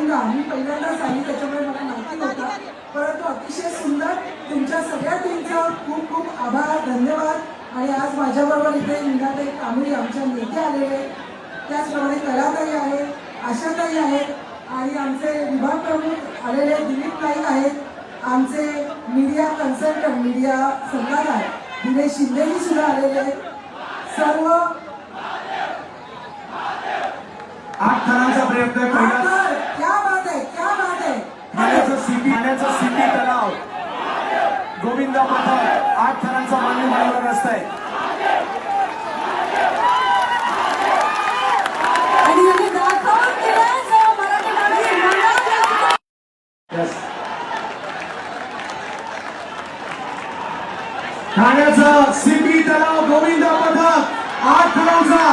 तिरंगा मी पहिल्यांदाच आली त्याच्यामुळे मला माहिती नव्हता, परंतु अतिशय सुंदर. तुमच्या सगळ्या टीमचा खूप खूप आभार, धन्यवाद. आणि आज माझ्याबरोबर इथे मीनाताई कांबळी आमच्या नेते आलेले, त्याचप्रमाणे कलाताई आहे, आशाताई आहेत आणि आमचे विभाग प्रमुख आलेले दिलीप नाईक आहेत, आमचे मीडिया कन्सल्टंट मीडिया सल्लागार दिनेश शिंदेजी सुद्धा आलेले आहेत. सर्व 8 थरांचा प्रयत्न पहिला. क्या बात आहे, क्या बात आहे. ठाण्याचा सिटी तलाव गोविंदा पथक 8 थरांचा मान्य बनवला रस्ता आहे. ठाण्याचा सिटी तलाव गोविंदा पथक 8 थरांचा